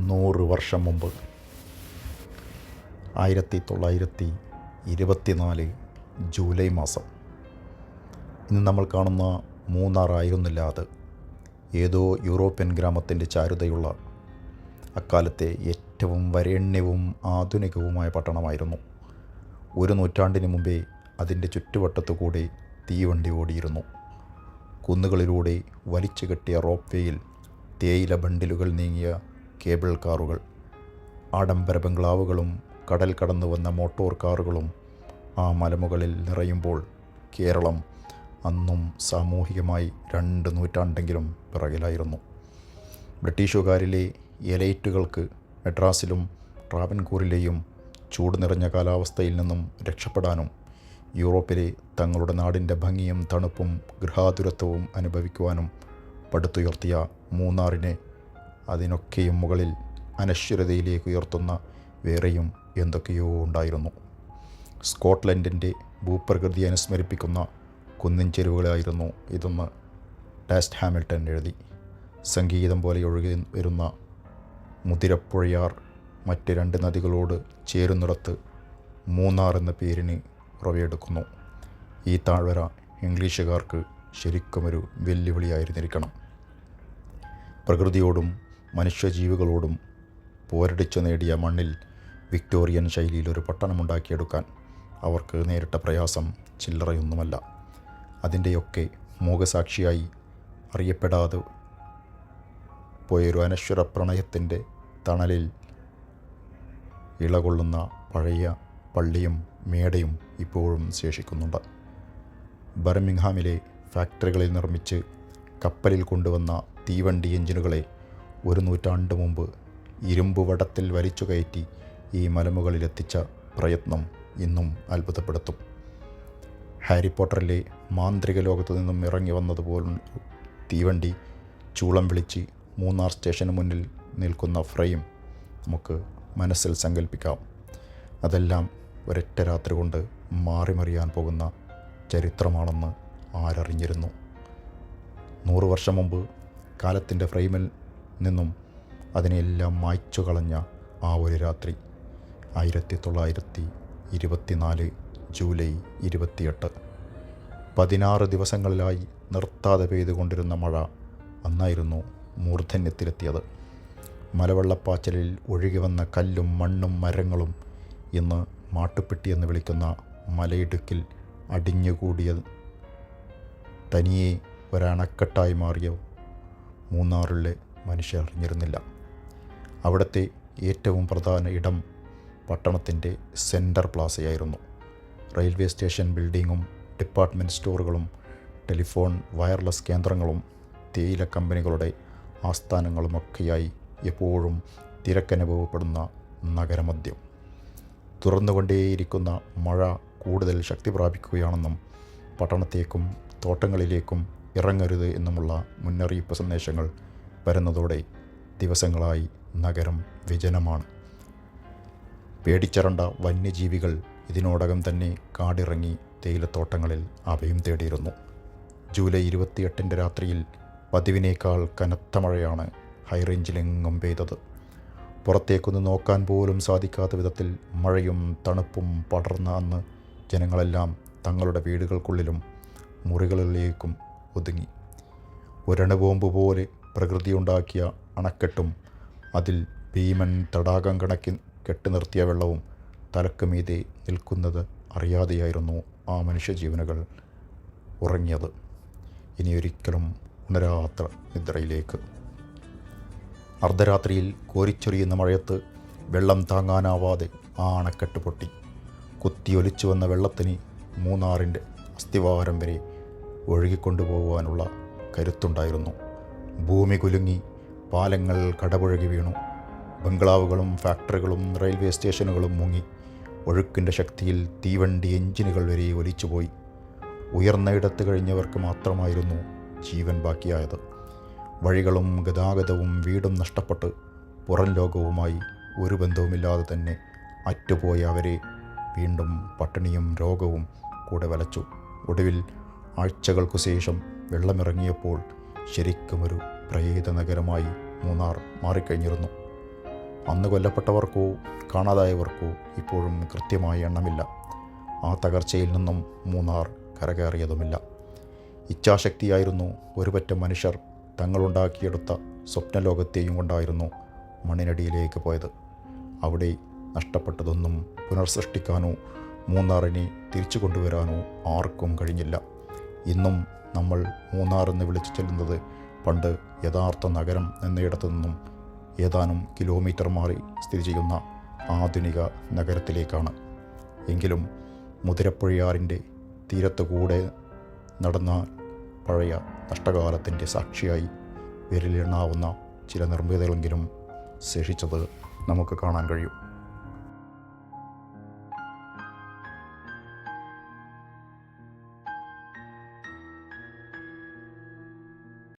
100 വർഷം മുമ്പ് 1924 ജൂലൈ മാസം. ഇന്ന് നമ്മൾ കാണുന്ന മൂന്നാറായിരുന്നില്ല അത്. ഏതോ യൂറോപ്യൻ ഗ്രാമത്തിൻ്റെ ചാരുതയുള്ള അക്കാലത്തെ ഏറ്റവും വരേണ്യവും ആധുനികവുമായ പട്ടണമായിരുന്നു. ഒരു നൂറ്റാണ്ടിന് മുമ്പേ അതിൻ്റെ ചുറ്റുവട്ടത്തുകൂടെ തീവണ്ടി ഓടിയിരുന്നു. കുന്നുകളിലൂടെ വലിച്ചു കെട്ടിയ റോപ്പ് വേയിൽ തേയില ബണ്ടിലുകൾ നീങ്ങിയ കേബിൾ കാറുകൾ, ആഡംബര ബംഗ്ലാവുകളും കടൽ കടന്നു വന്ന മോട്ടോർ കാറുകളും ആ മലമുകളിൽ നിറയുമ്പോൾ കേരളം അന്നും സാമൂഹികമായി 2 നൂറ്റാണ്ടെങ്കിലും പിറകിലായിരുന്നു. ബ്രിട്ടീഷുകാരിലെ എലൈറ്റുകൾക്ക് മദ്രാസിലും ട്രാവൻകൂറിലെയും ചൂട് നിറഞ്ഞ കാലാവസ്ഥയിൽ നിന്നും രക്ഷപ്പെടാനും യൂറോപ്പിലെ തങ്ങളുടെ നാടിൻ്റെ ഭംഗിയും തണുപ്പും ഗൃഹാതുരത്വവും അനുഭവിക്കുവാനും പടുത്തുയർത്തിയ മൂന്നാറിനെ അതിനൊക്കെയും മുകളിൽ അനശ്വരതയിലേക്ക് ഉയർത്തുന്ന വേറെയും എന്തൊക്കെയോ ഉണ്ടായിരുന്നു. സ്കോട്ട്ലൻഡിൻ്റെ ഭൂപ്രകൃതിയെ അനുസ്മരിപ്പിക്കുന്ന കുന്നിൻ ചെരുവുകളായിരുന്നു ഇതെന്ന് ഡാസ്റ്റ് ഹാമിൽട്ടൺ എഴുതി. സംഗീതം പോലെ ഒഴുകി വരുന്ന മുതിരപ്പുഴയാർ മറ്റ് 2 നദികളോട് ചേരുന്നിടത്ത് മൂന്നാർ എന്ന പേരിന് ഉറവയെടുക്കുന്നു. ഈ താഴ്വര ഇംഗ്ലീഷുകാർക്ക് ശരിക്കുമൊരു വെല്ലുവിളിയായിരുന്നിരിക്കണം. പ്രകൃതിയോടും മനുഷ്യജീവികളോടും പോരടിച്ചു നേടിയ മണ്ണിൽ വിക്ടോറിയൻ ശൈലിയിൽ ഒരു പട്ടണമുണ്ടാക്കിയെടുക്കാൻ അവർക്ക് നേരിട്ട പ്രയാസം ചില്ലറയൊന്നുമല്ല. അതിൻ്റെയൊക്കെ മൂകസാക്ഷിയായി അറിയപ്പെടാതെ പോയൊരു അനശ്വര പ്രണയത്തിൻ്റെ തണലിൽ ഇളകൊള്ളുന്ന പഴയ പള്ളിയും മേടയും ഇപ്പോഴും ശേഷിക്കുന്നുണ്ട്. ബർമിംഗ്ഹാമിലെ ഫാക്ടറികളിൽ നിർമ്മിച്ച് കപ്പലിൽ കൊണ്ടുവന്ന തീവണ്ടി എഞ്ചിനുകളെ 1 നൂറ്റാണ്ട് മുമ്പ് ഇരുമ്പ് വടത്തിൽ വലിച്ചു കയറ്റി ഈ മലമുകളിലെത്തിച്ച പ്രയത്നം ഇന്നും അത്ഭുതപ്പെടുത്തും. ഹാരി പോട്ടറിലെ മാന്ത്രിക ലോകത്തു നിന്നും ഇറങ്ങി വന്നതുപോലും തീവണ്ടി ചൂളം വിളിച്ച് മൂന്നാർ സ്റ്റേഷന് മുന്നിൽ നിൽക്കുന്ന ഫ്രെയിം നമുക്ക് മനസ്സിൽ സങ്കല്പിക്കാം. അതെല്ലാം ഒരൊറ്റ രാത്രി കൊണ്ട് മാറിമറിയാൻ പോകുന്ന ചരിത്രമാണെന്ന് ആരറിഞ്ഞിരുന്നു? 100 വർഷം മുമ്പ് കാലത്തിൻ്റെ ഫ്രെയിമിൽ നിന്നും അതിനെല്ലാം മായ്ച്ചു കളഞ്ഞ ആ ഒരു രാത്രി 1924 ജൂലൈ 28. 16 ദിവസങ്ങളിലായി നിർത്താതെ പെയ്തുകൊണ്ടിരുന്ന മഴ അന്നായിരുന്നു മൂർധന്യത്തിലെത്തിയത്. മലവെള്ളപ്പാച്ചിലിൽ ഒഴുകി വന്ന കല്ലും മണ്ണും മരങ്ങളും ഇന്ന് മാട്ടുപ്പെട്ടിയെന്ന് വിളിക്കുന്ന മലയിടുക്കിൽ അടിഞ്ഞുകൂടിയ തനിയെ ഒരണക്കെട്ടായി മാറിയ മൂന്നാറിലെ മനുഷ്യർ അറിഞ്ഞിരുന്നില്ല. അവിടുത്തെ ഏറ്റവും പ്രധാന ഇടം പട്ടണത്തിൻ്റെ സെൻറ്റർ പ്ലാസയായിരുന്നു. റെയിൽവേ സ്റ്റേഷൻ ബിൽഡിങ്ങും ഡിപ്പാർട്ട്മെൻറ്റ് സ്റ്റോറുകളും ടെലിഫോൺ വയർലെസ് കേന്ദ്രങ്ങളും തേയില കമ്പനികളുടെ ആസ്ഥാനങ്ങളുമൊക്കെയായി എപ്പോഴും തിരക്കനുഭവപ്പെടുന്ന നഗരമധ്യം. തുറന്നുകൊണ്ടേയിരിക്കുന്ന മഴ കൂടുതൽ ശക്തി പ്രാപിക്കുകയാണെന്നും പട്ടണത്തേക്കും തോട്ടങ്ങളിലേക്കും ഇറങ്ങരുത് എന്നുമുള്ള മുന്നറിയിപ്പ് സന്ദേശങ്ങൾ വരുന്നതോടെ ദിവസങ്ങളായി നഗരം വിജനമാണ്. പേടിച്ചറണ്ട വന്യജീവികൾ ഇതിനോടകം തന്നെ കാടിറങ്ങി തേയിലത്തോട്ടങ്ങളിൽ അഭയം തേടിയിരുന്നു. ജൂലൈ 28 രാത്രിയിൽ പതിവിനേക്കാൾ കനത്ത മഴയാണ് ഹൈറേഞ്ചിലെങ്ങും പെയ്തത്. പുറത്തേക്കൊന്ന് നോക്കാൻ പോലും സാധിക്കാത്ത വിധത്തിൽ മഴയും തണുപ്പും പടർന്ന അന്ന് ജനങ്ങളെല്ലാം തങ്ങളുടെ വീടുകൾക്കുള്ളിലും മുറികളിലേക്കും ഒതുങ്ങി. ഒരണുബോംബ് പോലെ പ്രകൃതിയുണ്ടാക്കിയ അണക്കെട്ടും അതിൽ ഭീമൻ തടാകം കണക്കി കെട്ടുനിർത്തിയ വെള്ളവും തലക്ക് മീതെ നിൽക്കുന്നത് അറിയാതെയായിരുന്നു ആ മനുഷ്യജീവനുകൾ ഉറങ്ങിയത്. ഇനിയൊരിക്കലും ഉണരാത്ത നിദ്രയിലേക്ക്. അർദ്ധരാത്രിയിൽ കോരിച്ചൊരിയുന്ന മഴയത്ത് വെള്ളം താങ്ങാനാവാതെ ആ അണക്കെട്ട് പൊട്ടി. കുത്തിയൊലിച്ചു വന്ന വെള്ളത്തിന് മൂന്നാറിൻ്റെ അസ്ഥിവാരം വരെ ഒഴുകിക്കൊണ്ടുപോകാനുള്ള കരുത്തുണ്ടായിരുന്നു. ഭൂമി കുലുങ്ങി, പാലങ്ങൾ കടപുഴകി വീണു. ബംഗ്ലാവുകളും ഫാക്ടറികളും റെയിൽവേ സ്റ്റേഷനുകളും മുങ്ങി. ഒഴുക്കിൻ്റെ ശക്തിയിൽ തീവണ്ടി എഞ്ചിനുകൾ വരെ ഒലിച്ചുപോയി. ഉയർന്ന ഇടത്ത് കഴിഞ്ഞവർക്ക് മാത്രമായിരുന്നു ജീവൻ ബാക്കിയായത്. വഴികളും ഗതാഗതവും വീടും നഷ്ടപ്പെട്ട് പുറം ലോകവുമായി ഒരു ബന്ധവുമില്ലാതെ തന്നെ അറ്റുപോയ അവരെ വീണ്ടും പട്ടിണിയും രോഗവും കൂടെ വലച്ചു. ഒടുവിൽ ആഴ്ചകൾക്കു ശേഷം വെള്ളമിറങ്ങിയപ്പോൾ ശരിക്കുമൊരു പ്രേത നഗരമായി മൂന്നാർ മാറിക്കഴിഞ്ഞിരുന്നു. അന്ന് കൊല്ലപ്പെട്ടവർക്കോ കാണാതായവർക്കോ ഇപ്പോഴും കൃത്യമായ എണ്ണമില്ല. ആ തകർച്ചയിൽ നിന്നും മൂന്നാർ കരകയറിയതുമില്ല. ഇച്ഛാശക്തിയായിരുന്നു ഒരുപറ്റം മനുഷ്യർ തങ്ങളുണ്ടാക്കിയെടുത്ത സ്വപ്നലോകത്തെയും കൊണ്ടായിരുന്നു മണ്ണിനടിയിലേക്ക് പോയത്. അവിടെ നഷ്ടപ്പെട്ടതൊന്നും പുനർസൃഷ്ടിക്കാനോ മൂന്നാറിനെ തിരിച്ചു കൊണ്ടുവരാനോ ആർക്കും കഴിഞ്ഞില്ല. ഇന്നും നമ്മൾ മൂന്നാർ എന്ന് വിളിച്ചു ചെല്ലുന്നത് പണ്ട് യഥാർത്ഥ നഗരം എന്നയിടത്തു നിന്നും ഏതാനും കിലോമീറ്റർ മാറി സ്ഥിതി ചെയ്യുന്ന ആധുനിക നഗരത്തിലേക്കാണ്. എങ്കിലും മുതിരപ്പുഴയാറിൻ്റെ തീരത്തുകൂടെ നടന്ന പഴയ നഷ്ടകാലത്തിൻ്റെ സാക്ഷിയായി വിരലിലെണ്ണാവുന്ന ചില നിർമ്മിതികളെങ്കിലും ശേഷിച്ചത് നമുക്ക് കാണാൻ കഴിയും.